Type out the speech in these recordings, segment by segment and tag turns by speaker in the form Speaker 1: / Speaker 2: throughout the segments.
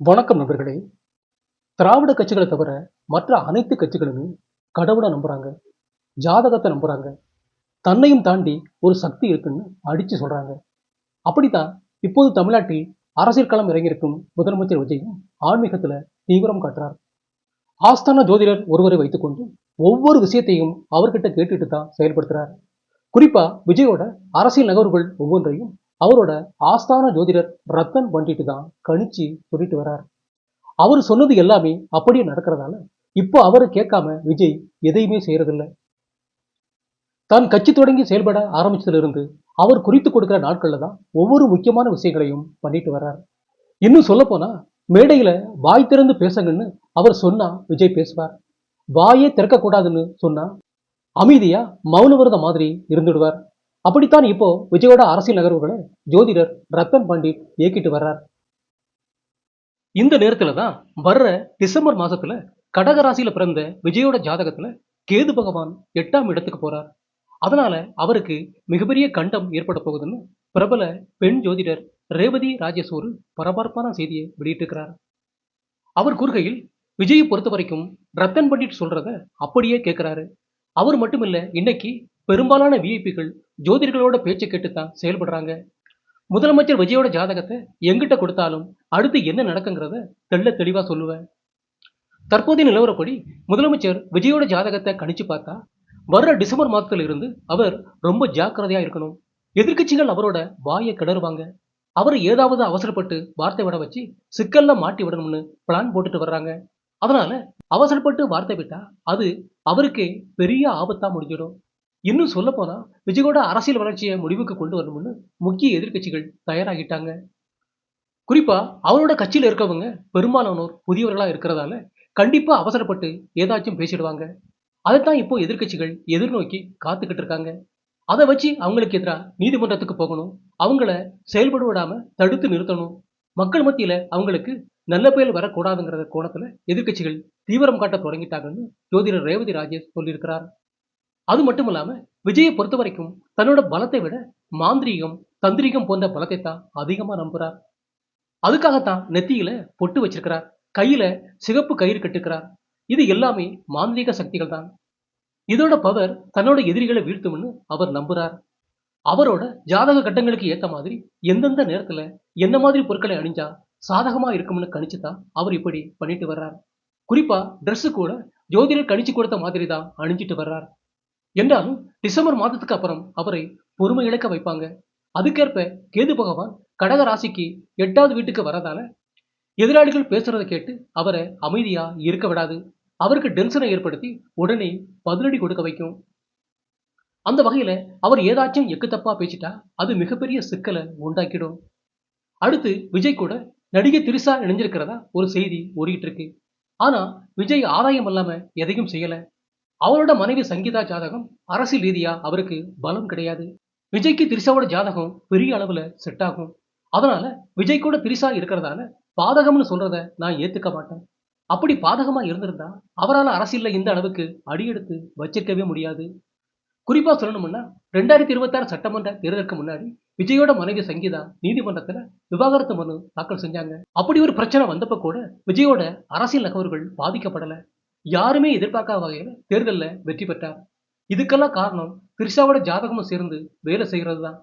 Speaker 1: வணக்கம் நண்பர்களே. திராவிட கட்சிகளை தவிர மற்ற அனைத்து கட்சிகளுமே கடவுளை நம்புறாங்க, ஜாதகத்தை நம்புறாங்க, தன்னையும் தாண்டி ஒரு சக்தி இருக்குன்னு அடிச்சு சொல்றாங்க. அப்படித்தான் இப்போது தமிழ்நாட்டில் அரசியல் களம் இறங்கியிருக்கும் முதலமைச்சர் விஜயும் ஆன்மீகத்துல தீவிரம் காட்டுறார். ஆஸ்தான ஜோதிடர் ஒருவரை வைத்துக்கொண்டு ஒவ்வொரு விஷயத்தையும் அவர்கிட்ட கேட்டுட்டு தான் செயல்படுத்துறார். குறிப்பா விஜயோட அரசியல் நகர்வுகள் ஒவ்வொன்றையும் அவரோட ஆஸ்தான ஜோதிடர் ரத்தன் பண்டிட்டு தான் கணிச்சு சொல்லிட்டு வர்றார். அவர் சொன்னது எல்லாமே அப்படியே நடக்கிறதால இப்போ அவரை கேட்காம விஜய் எதையுமே செய்யறதில்ல. தான் கட்சி தொடங்கி செயல்பட ஆரம்பிச்சதுல இருந்து அவர் குறித்து கொடுக்கிற நாட்கள்ல தான் ஒவ்வொரு முக்கியமான விஷயங்களையும் பண்ணிட்டு வர்றார். இன்னும் சொல்ல போனா மேடையில வாய் திறந்து பேசுங்கன்னு அவர் சொன்னா விஜய் பேசுவார். வாயே திறக்க கூடாதுன்னு சொன்னா அமைதியா மௌன விரத மாதிரி இருந்துடுவார். அப்படித்தான் இப்போ விஜயோட அரசியல் நகர்வுகளை ஜோதிடர் ரத்தன் பண்டிட் இயக்கிட்டு வர்றார். இந்த நேரத்துல தான் வர்ற டிசம்பர் மாசத்துல கடகராசியில பிறந்த விஜயோட ஜாதகத்துல கேது பகவான் 8ஆம் இடத்துக்கு போறார். அதனால அவருக்கு மிகப்பெரிய கண்டம் ஏற்பட போகுதுன்னு பிரபல பெண் ஜோதிடர் ரேவதி ராஜேஷ் ஒரு பரபரப்பான செய்தியை வெளியிட்டிருக்கிறார். அவர் கூறுகையில், விஜயை பொறுத்த வரைக்கும் ரத்தன் பண்டிட் சொல்றத அப்படியே கேட்கிறாரு. அவர் மட்டுமில்ல, இன்னைக்கு பெரும்பாலான விஐபிகள் ஜோதிடர்களோட பேச்சை கேட்டுத்தான் செயல்படுறாங்க. முதலமைச்சர் விஜயோட ஜாதகத்தை எங்கிட்ட கொடுத்தாலும் அடுத்து என்ன நடக்குங்கிறத தெளிவா சொல்லுவேன். தற்போதைய நிலவரப்படி முதலமைச்சர் விஜயோட ஜாதகத்தை கணிச்சு பார்த்தா வர்ற டிசம்பர் மாதத்துல இருந்து அவர் ரொம்ப ஜாக்கிரதையா இருக்கணும். எதிர்க்கட்சிகள் அவரோட வாயை கிளறுவாங்க. அவர் ஏதாவது அவசரப்பட்டு வார்த்தை விட வச்சு சிக்கல்ல மாட்டி விடணும்னு பிளான் போட்டுட்டு வர்றாங்க. அதனால அவசரப்பட்டு வார்த்தை விட்டா அது அவருக்கே பெரிய ஆபத்தா முடிஞ்சிடும். இன்னும் சொல்ல போனா விஜயோட அரசியல் வளர்ச்சியை முடிவுக்கு கொண்டு வரணும்னு முக்கிய எதிர்க்கட்சிகள் தயாராகிட்டாங்க. குறிப்பா அவரோட கட்சியில இருக்கவங்க பெரும்பாலானோர் புதியவர்களா இருக்கிறதால கண்டிப்பா அவசரப்பட்டு ஏதாச்சும் பேசிடுவாங்க. அதைத்தான் இப்போ எதிர்க்கட்சிகள் எதிர்நோக்கி காத்துக்கிட்டு இருக்காங்க. அதை வச்சு அவங்களுக்கு எதிராக நீதிமன்றத்துக்கு போகணும், அவங்கள செயல்பட விடாம தடுத்து நிறுத்தணும், மக்கள் மத்தியில அவங்களுக்கு நல்ல பெயர் வரக்கூடாதுங்கிற கோணத்துல எதிர்க்கட்சிகள் தீவிரம் காட்ட தொடங்கிட்டாங்கன்னு ஜோதிடர் ரேவதி ராஜேஷ் சொல்லியிருக்கிறார். அது மட்டும் இல்லாம விஜயை பொறுத்த வரைக்கும் தன்னோட பலத்தை விட மாந்திரீகம், தந்திரிகம் போன்ற பலத்தை தான் அதிகமா நம்புறார். அதுக்காகத்தான் நெத்தியில பொட்டு வச்சிருக்கிறார், கையில சிகப்பு கயிறு கட்டுக்கிறார். இது எல்லாமே மாந்திரீக சக்திகள் தான். இதோட பவர் தன்னோட எதிரிகளை வீழ்த்தும்னு அவர் நம்புறார். அவரோட ஜாதக கட்டங்களுக்கு ஏத்த மாதிரி எந்தெந்த நேரத்துல என்ன மாதிரி பொருட்களை அணிஞ்சா சாதகமா இருக்கும்னு கணிச்சுதான் அவர் இப்படி பண்ணிட்டு வர்றார். குறிப்பா ட்ரெஸ் கூட ஜோதிடர் கணிச்சு கொடுத்த மாதிரி தான் அணிஞ்சிட்டு வர்றார். என்றாலும் டிசம்பர் மாதத்துக்கு அப்புறம் அவரை பொறுமை இழக்க வைப்பாங்க. அதுக்கேற்ப கேது பகவான் கடக ராசிக்கு 8வது வீட்டுக்கு வரதால எதிராளிகள் பேசுறதை கேட்டு அவரை அமைதியா இருக்க விடாது. அவருக்கு டென்ஷனை ஏற்படுத்தி உடனே பதிலடி கொடுக்க வைக்கும். அந்த வகையில அவர் ஏதாச்சும் எக்கு தப்பா பேசிட்டா அது மிகப்பெரிய சிக்கலை உண்டாக்கிடும். அடுத்து விஜய் கூட நடிகை திரிஷா இணைஞ்சிருக்கிறதா ஒரு செய்தி ஓடிட்டு இருக்கு. ஆனா விஜய் ஆதாயம் இல்லாம எதையும் செய்யல. அவரோட மனைவி சங்கீதா ஜாதகம் அரசியல் ரீதியா அவருக்கு பலம் கிடையாது. விஜய்க்கு திரிஷாவோட ஜாதகம் பெரிய அளவுல செட் ஆகும். அதனால விஜய் கூட திரிஷா இருக்கிறதால பாதகம்னு சொல்றத நான் ஏத்துக்க மாட்டேன். அப்படி பாதகமா இருந்திருந்தா அவரால் அரசியல்ல இந்த அளவுக்கு அடியெடுத்து வச்சிருக்கவே முடியாது. குறிப்பா சொல்லணும்னா 2026 சட்டமன்ற தேர்தலுக்கு முன்னாடி விஜயோட மனைவி சங்கீதா நீதிமன்றத்துல விவாகரத்து மனு தாக்கல் செஞ்சாங்க. அப்படி ஒரு பிரச்சனை வந்தப்ப கூட விஜயோட அரசியல் நகர்வுகள் பாதிக்கப்படல. யாருமே எதிர்பார்க்காத வகையில தேர்தல்ல வெற்றி பெற்றார். இதுக்கெல்லாம் காரணம் திரிஷாவோட ஜாதகமும் சேர்ந்து வேலை செய்கிறது தான்.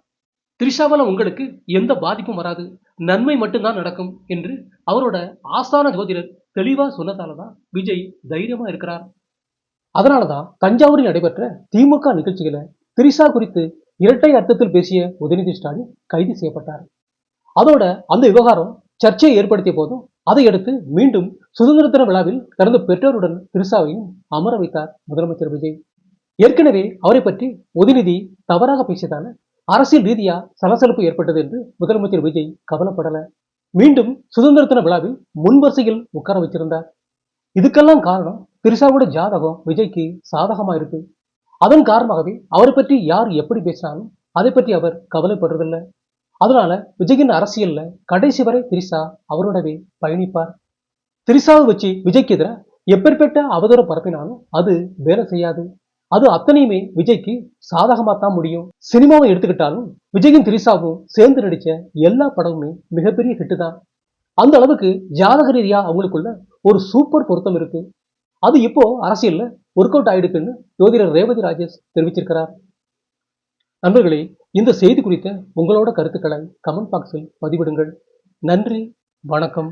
Speaker 1: திரிஷாவால உங்களுக்கு எந்த பாதிப்பும் வராது, நன்மை மட்டும்தான் நடக்கும் என்று அவரோட ஆஸ்தான ஜோதிடர் தெளிவா சொன்னதாலதான் விஜய் தைரியமா இருக்கிறார். அதனாலதான் தஞ்சாவூரில் நடைபெற்ற திமுக நிகழ்ச்சியில திரிஷா குறித்து இரட்டை அர்த்தத்தில் பேசிய உதயநிதி ஸ்டாலின் கைது செய்யப்பட்டார். அதோட அந்த விவகாரம் சர்ச்சையை ஏற்படுத்திய போதும் அதையடுத்து மீண்டும் சுதந்திர தின விழாவில் தனது பெற்றோருடன் திரிஷாவையும் அமர வைத்தார் முதலமைச்சர் விஜய். ஏற்கனவே அவரை பற்றி உதயநிதி தவறாக பேசியதால அரசியல் ரீதியா சலசலப்பு ஏற்பட்டது என்று முதலமைச்சர் விஜய் கவலைப்படல. மீண்டும் சுதந்திர தின விழாவில் முன்வரிசையில் உட்கார வச்சிருந்தார். இதுக்கெல்லாம் காரணம் திரிஷாவோட ஜாதகம் விஜய்க்கு சாதகமா இருக்கு. அதன் காரணமாகவே அவரை பற்றி யார் எப்படி பேசினாலும் அதை பற்றி அவர் கவலைப்படுறதில்லை. அதனால விஜயின் அரசியல்ல கடைசி வரை திரிஷா அவரோடவே பயணிப்பார். திரிஷாவை வச்சு விஜய்க்கு எதிராக எப்பேற்பட்ட அவதூறம் பரப்பினாலும் அது வேலை செய்யாது. அது அத்தனையுமே விஜய்க்கு சாதகமா தான் முடியும். சினிமாவை எடுத்துக்கிட்டாலும் விஜயும் திரிஷாவும் சேர்ந்து நடிச்ச எல்லா படமுமே மிகப்பெரிய ஹிட்டு தான். அந்த அளவுக்கு ஜாதக ரீதியா அவங்களுக்குள்ள ஒரு சூப்பர் பொருத்தம் இருக்கு. அது இப்போ அரசியல்ல ஒர்க் அவுட் ஆயிடுக்குன்னு ஜோதிடர் ரேவதி ராஜேஷ் தெரிவிச்சிருக்கிறார். நண்பர்களே, இந்த செய்தி குறித்த உங்களோட கருத்துக்களை கமெண்ட் பாக்ஸில் பதிவிடுங்கள். நன்றி, வணக்கம்.